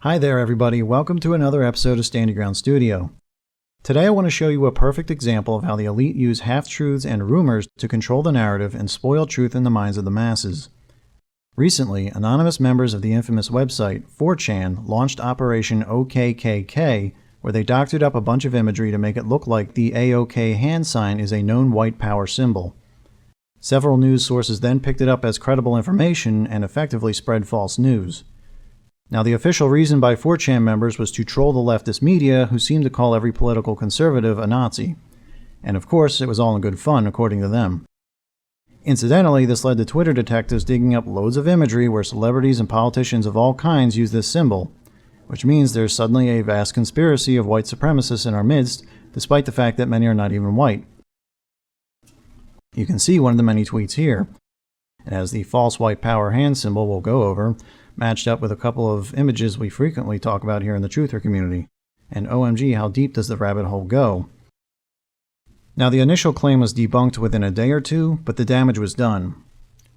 Hi there everybody, welcome to another episode of Standing Ground Studio. Today I want to show you a perfect example of how the elite use half-truths and rumors to control the narrative and spoil truth in the minds of the masses. Recently, anonymous members of the infamous website 4chan launched Operation OKKK, where they doctored up a bunch of imagery to make it look like the AOK hand sign is a known white power symbol. Several news sources then picked it up as credible information and effectively spread false news. Now, the official reason by 4chan members was to troll the leftist media, who seemed to call every political conservative a Nazi. And of course, it was all in good fun, according to them. Incidentally, this led to Twitter detectives digging up loads of imagery where celebrities and politicians of all kinds use this symbol, which means there's suddenly a vast conspiracy of white supremacists in our midst, despite the fact that many are not even white. You can see one of the many tweets here. It has the false white power hand symbol we'll go over, matched up with a couple of images we frequently talk about here in the truther community. And OMG, how deep does the rabbit hole go? Now, the initial claim was debunked within a day or two, but the damage was done.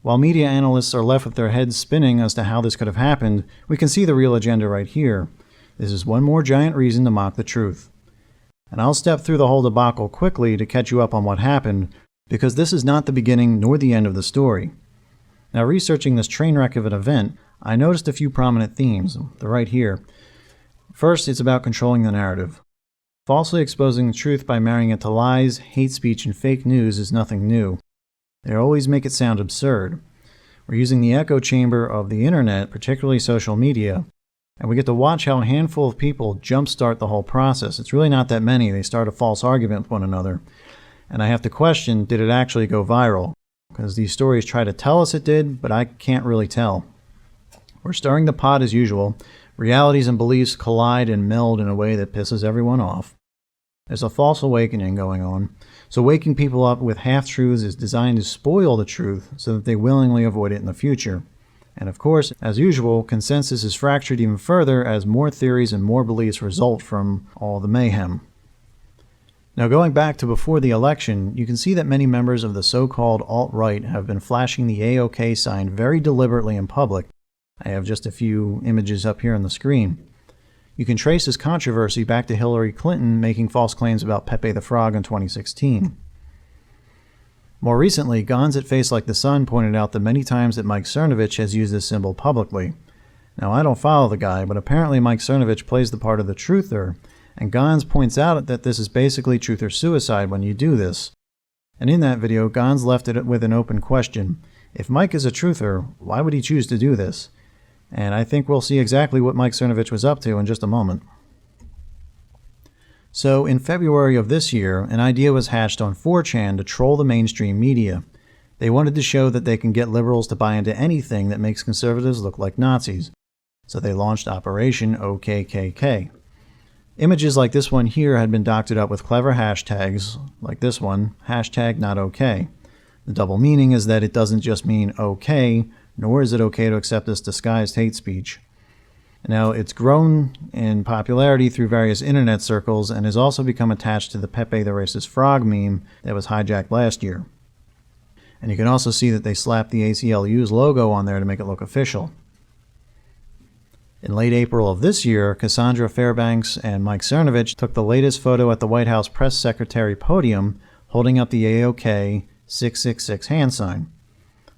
While media analysts are left with their heads spinning as to how this could have happened, we can see the real agenda right here. This is one more giant reason to mock the truth. And I'll step through the whole debacle quickly to catch you up on what happened, because this is not the beginning nor the end of the story. Now, researching this train wreck of an event, I noticed a few prominent themes. They're right here. First, it's about controlling the narrative. Falsely exposing the truth by marrying it to lies, hate speech, and fake news is nothing new. They always make it sound absurd. We're using the echo chamber of the internet, particularly social media, and we get to watch how a handful of people jumpstart the whole process. It's really not that many. They start a false argument with one another. And I have to question, did it actually go viral? Because these stories try to tell us it did, but I can't really tell. We're stirring the pot as usual. Realities and beliefs collide and meld in a way that pisses everyone off. There's a false awakening going on. So waking people up with half-truths is designed to spoil the truth so that they willingly avoid it in the future. And of course, as usual, consensus is fractured even further as more theories and more beliefs result from all the mayhem. Now, going back to before the election, you can see that many members of the so-called alt-right have been flashing the AOK sign very deliberately in public. I have just a few images up here on the screen. You can trace this controversy back to Hillary Clinton making false claims about Pepe the Frog in 2016. More recently, Gons at Face Like the Sun pointed out the many times that Mike Cernovich has used this symbol publicly. Now, I don't follow the guy, but apparently Mike Cernovich plays the part of the truther, and Gons points out that this is basically truther suicide when you do this. And in that video, Gons left it with an open question. If Mike is a truther, why would he choose to do this? And I think we'll see exactly what Mike Cernovich was up to in just a moment. So, in February of this year, an idea was hatched on 4chan to troll the mainstream media. They wanted to show that they can get liberals to buy into anything that makes conservatives look like Nazis. So they launched Operation OKKK. Images like this one here had been doctored up with clever hashtags, like this one, #NotOK. The double meaning is that it doesn't just mean okay, nor is it okay to accept this disguised hate speech. Now, it's grown in popularity through various internet circles and has also become attached to the Pepe the Racist Frog meme that was hijacked last year. And you can also see that they slapped the ACLU's logo on there to make it look official. In late April of this year, Cassandra Fairbanks and Mike Cernovich took the latest photo at the White House press secretary podium holding up the AOK 666 hand sign.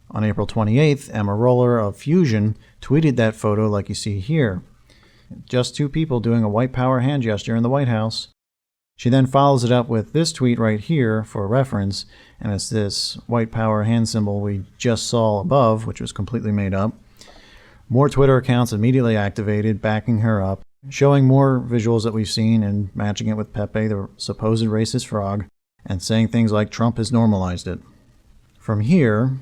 On April 28th, Emma Roller of Fusion tweeted that photo like you see here. Just two people doing a white power hand gesture in the White House. She then follows it up with this tweet right here for reference, and it's this white power hand symbol we just saw above, which was completely made up. More Twitter accounts immediately activated, backing her up, showing more visuals that we've seen and matching it with Pepe, the supposed racist frog, and saying things like Trump has normalized it. From here,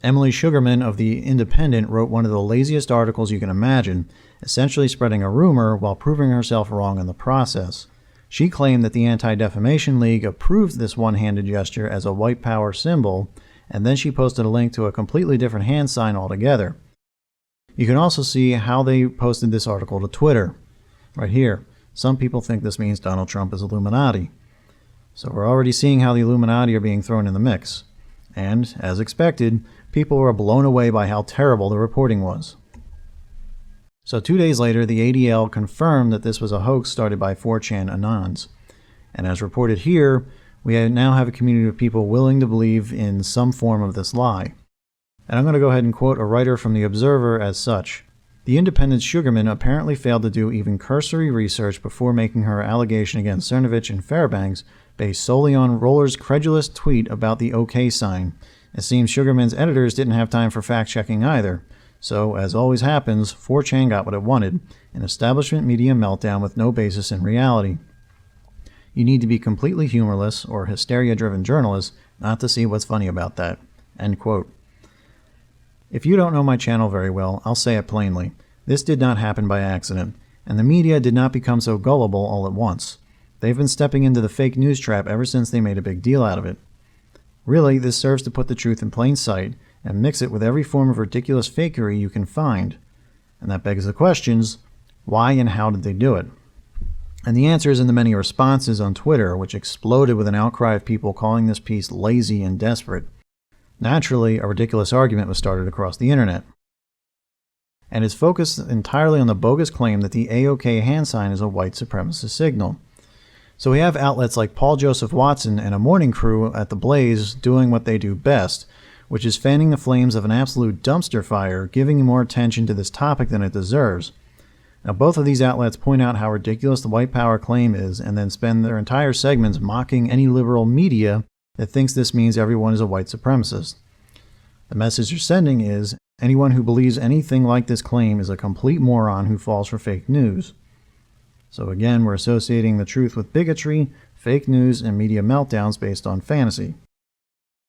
Emily Sugarman of The Independent wrote one of the laziest articles you can imagine, essentially spreading a rumor while proving herself wrong in the process. She claimed that the Anti-Defamation League approved this one-handed gesture as a white power symbol, and then she posted a link to a completely different hand sign altogether. You can also see how they posted this article to Twitter. Right here. Some people think this means Donald Trump is Illuminati. So we're already seeing how the Illuminati are being thrown in the mix. And, as expected, people were blown away by how terrible the reporting was. So 2 days later, the ADL confirmed that this was a hoax started by 4chan Anons. And as reported here, we now have a community of people willing to believe in some form of this lie. And I'm going to go ahead and quote a writer from The Observer as such. The Independent's Sugarman apparently failed to do even cursory research before making her allegation against Cernovich and Fairbanks based solely on Roller's credulous tweet about the OK sign. It seems Sugarman's editors didn't have time for fact-checking either. So, as always happens, 4chan got what it wanted, an establishment media meltdown with no basis in reality. You need to be completely humorless or hysteria-driven journalist not to see what's funny about that. End quote. If you don't know my channel very well, I'll say it plainly. This did not happen by accident, and the media did not become so gullible all at once. They've been stepping into the fake news trap ever since they made a big deal out of it. Really, this serves to put the truth in plain sight and mix it with every form of ridiculous fakery you can find. And that begs the questions, why and how did they do it? And the answer is in the many responses on Twitter, which exploded with an outcry of people calling this piece lazy and desperate. Naturally, a ridiculous argument was started across the internet. And it's focused entirely on the bogus claim that the AOK hand sign is a white supremacist signal. So we have outlets like Paul Joseph Watson and a morning crew at The Blaze doing what they do best, which is fanning the flames of an absolute dumpster fire, giving more attention to this topic than it deserves. Now, both of these outlets point out how ridiculous the white power claim is and then spend their entire segments mocking any liberal media that thinks this means everyone is a white supremacist. The message they're sending is, anyone who believes anything like this claim is a complete moron who falls for fake news. So again, we're associating the truth with bigotry, fake news, and media meltdowns based on fantasy.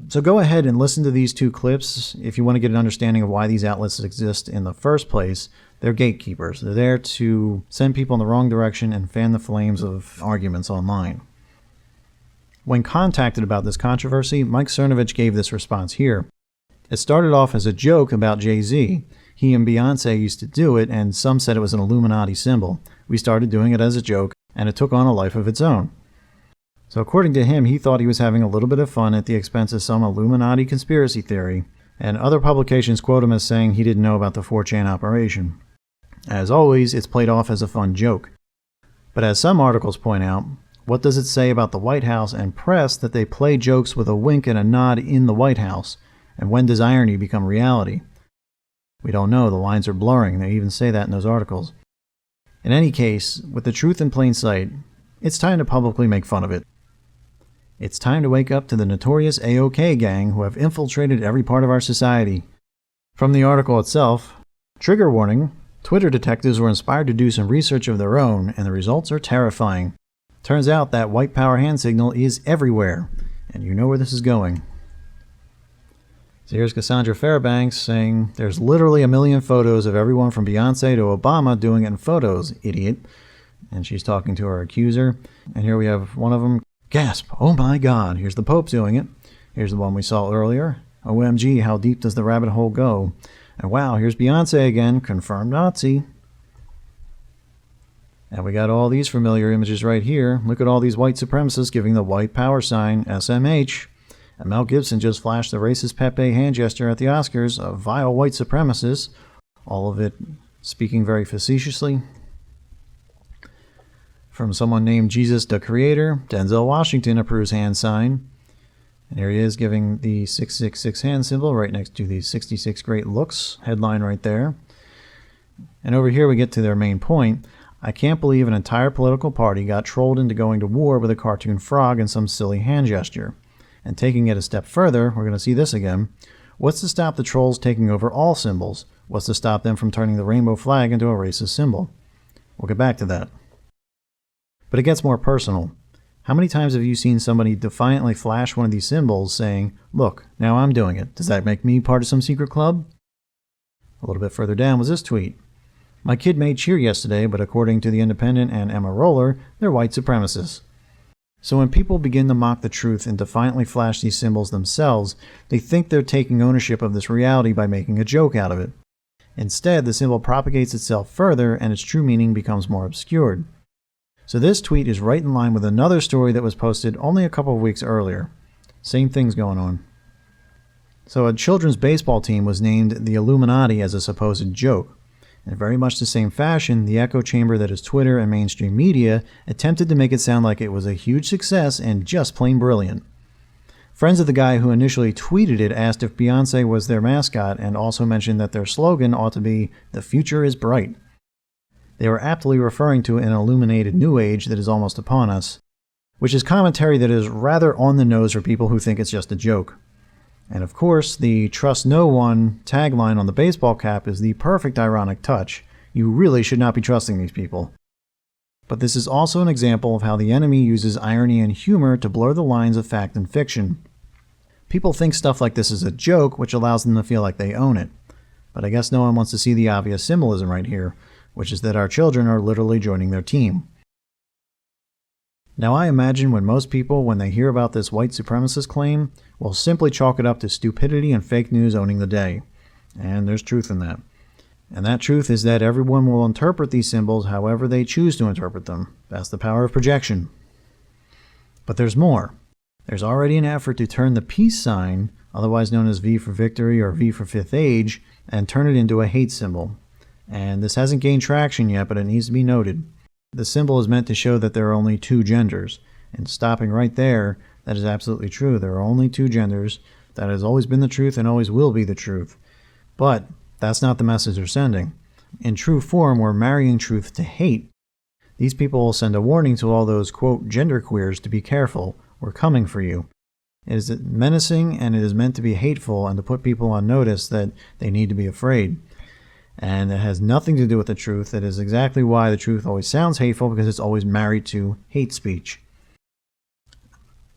So go ahead and listen to these two clips if you want to get an understanding of why these outlets exist in the first place. They're gatekeepers. They're there to send people in the wrong direction and fan the flames of arguments online. When contacted about this controversy, Mike Cernovich gave this response here. It started off as a joke about Jay-Z. He and Beyonce used to do it, and some said it was an Illuminati symbol. We started doing it as a joke, and it took on a life of its own. So according to him, he thought he was having a little bit of fun at the expense of some Illuminati conspiracy theory, and other publications quote him as saying he didn't know about the 4chan operation. As always, it's played off as a fun joke. But as some articles point out, what does it say about the White House and press that they play jokes with a wink and a nod in the White House? And when does irony become reality? We don't know. The lines are blurring. They even say that in those articles. In any case, with the truth in plain sight, it's time to publicly make fun of it. It's time to wake up to the notorious AOK gang who have infiltrated every part of our society. From the article itself, trigger warning, Twitter detectives were inspired to do some research of their own, and the results are terrifying. Turns out that white power hand signal is everywhere, and you know where this is going. So here's Cassandra Fairbanks saying, there's literally a million photos of everyone from Beyonce to Obama doing it in photos, idiot. And she's talking to her accuser. And here we have one of them. Gasp, oh my God, here's the Pope doing it. Here's the one we saw earlier. OMG, how deep does the rabbit hole go? And wow, here's Beyonce again, confirmed Nazi. And we got all these familiar images right here. Look at all these white supremacists giving the white power sign, SMH. And Mel Gibson just flashed the racist Pepe hand gesture at the Oscars, a vile white supremacist. All of it speaking very facetiously. From someone named Jesus the Creator, Denzel Washington approves hand sign. And here he is giving the 666 hand symbol right next to the 66 Great Looks headline right there. And over here we get to their main point. I can't believe an entire political party got trolled into going to war with a cartoon frog and some silly hand gesture. And taking it a step further, we're going to see this again. What's to stop the trolls taking over all symbols? What's to stop them from turning the rainbow flag into a racist symbol? We'll get back to that. But it gets more personal. How many times have you seen somebody defiantly flash one of these symbols saying, look, now I'm doing it. Does that make me part of some secret club? A little bit further down was this tweet. My kid made cheer yesterday, but according to The Independent and Emma Roller, they're white supremacists. So when people begin to mock the truth and defiantly flash these symbols themselves, they think they're taking ownership of this reality by making a joke out of it. Instead, the symbol propagates itself further and its true meaning becomes more obscured. So this tweet is right in line with another story that was posted only a couple of weeks earlier. Same thing's going on. So a children's baseball team was named the Illuminati as a supposed joke. In very much the same fashion, the echo chamber that is Twitter and mainstream media attempted to make it sound like it was a huge success and just plain brilliant. Friends of the guy who initially tweeted it asked if Beyonce was their mascot and also mentioned that their slogan ought to be, "The future is bright." They were aptly referring to an illuminated new age that is almost upon us, which is commentary that is rather on the nose for people who think it's just a joke. And of course, the "Trust No One" tagline on the baseball cap is the perfect ironic touch. You really should not be trusting these people. But this is also an example of how the enemy uses irony and humor to blur the lines of fact and fiction. People think stuff like this is a joke, which allows them to feel like they own it. But I guess no one wants to see the obvious symbolism right here, which is that our children are literally joining their team. Now I imagine when most people, when they hear about this white supremacist claim, will simply chalk it up to stupidity and fake news owning the day. And there's truth in that. And that truth is that everyone will interpret these symbols however they choose to interpret them. That's the power of projection. But there's more. There's already an effort to turn the peace sign, otherwise known as V for victory or V for fifth age, and turn it into a hate symbol. And this hasn't gained traction yet, but it needs to be noted. The symbol is meant to show that there are only two genders. And stopping right there, that is absolutely true. There are only two genders. That has always been the truth and always will be the truth. But that's not the message they're sending. In true form, we're marrying truth to hate. These people will send a warning to all those, quote, genderqueers to be careful. We're coming for you. It is menacing and it is meant to be hateful and to put people on notice that they need to be afraid. And it has nothing to do with the truth. That is exactly why the truth always sounds hateful, because it's always married to hate speech.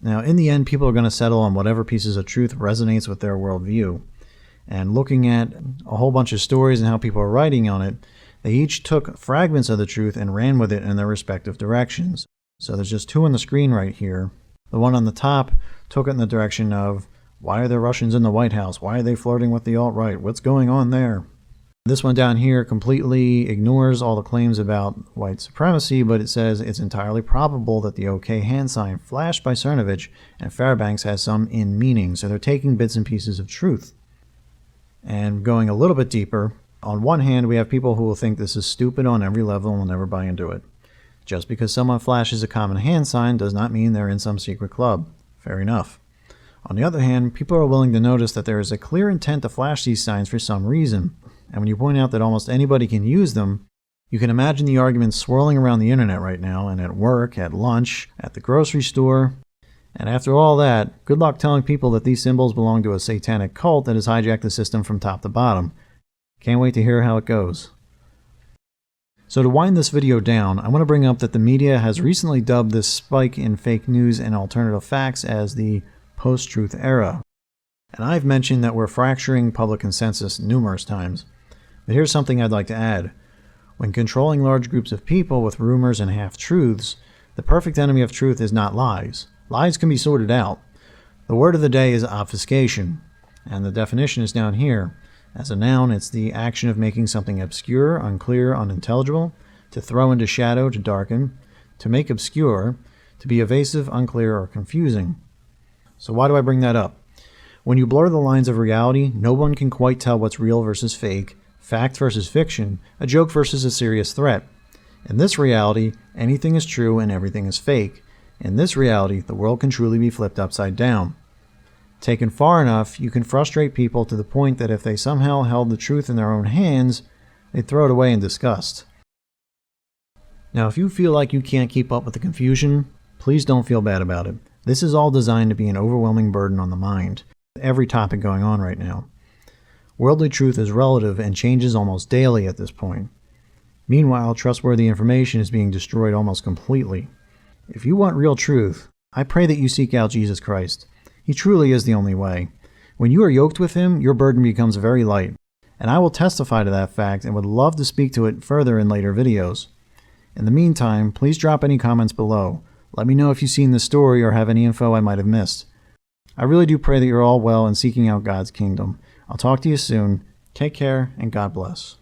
Now, in the end, people are going to settle on whatever pieces of truth resonates with their worldview. And looking at a whole bunch of stories and how people are writing on it, they each took fragments of the truth and ran with it in their respective directions. So there's just two on the screen right here. The one on the top took it in the direction of, why are there Russians in the White House? Why are they flirting with the alt-right? What's going on there? This one down here completely ignores all the claims about white supremacy, but it says it's entirely probable that the OK hand sign flashed by Cernovich and Fairbanks has some in meaning, so they're taking bits and pieces of truth. And going a little bit deeper, on one hand, we have people who will think this is stupid on every level and will never buy into it. Just because someone flashes a common hand sign does not mean they're in some secret club. Fair enough. On the other hand, people are willing to notice that there is a clear intent to flash these signs for some reason. And when you point out that almost anybody can use them, you can imagine the arguments swirling around the internet right now, and at work, at lunch, at the grocery store. And after all that, good luck telling people that these symbols belong to a satanic cult that has hijacked the system from top to bottom. Can't wait to hear how it goes. So to wind this video down, I want to bring up that the media has recently dubbed this spike in fake news and alternative facts as the post-truth era. And I've mentioned that we're fracturing public consensus numerous times. But here's something I'd like to add. When controlling large groups of people with rumors and half-truths, the perfect enemy of truth is not lies. Lies can be sorted out. The word of the day is obfuscation, and the definition is down here. As a noun, it's the action of making something obscure, unclear, unintelligible, to throw into shadow, to darken, to make obscure, to be evasive, unclear, or confusing. So why do I bring that up? When you blur the lines of reality, no one can quite tell what's real versus fake, fact versus fiction, a joke versus a serious threat. In this reality, anything is true and everything is fake. In this reality, the world can truly be flipped upside down. Taken far enough, you can frustrate people to the point that if they somehow held the truth in their own hands, they'd throw it away in disgust. Now, if you feel like you can't keep up with the confusion, please don't feel bad about it. This is all designed to be an overwhelming burden on the mind. Every topic going on right now. Worldly truth is relative and changes almost daily at this point. Meanwhile, trustworthy information is being destroyed almost completely. If you want real truth, I pray that you seek out Jesus Christ. He truly is the only way. When you are yoked with him, your burden becomes very light. And I will testify to that fact and would love to speak to it further in later videos. In the meantime, please drop any comments below. Let me know if you've seen this story or have any info I might have missed. I really do pray that you're all well and seeking out God's kingdom. I'll talk to you soon. Take care and God bless.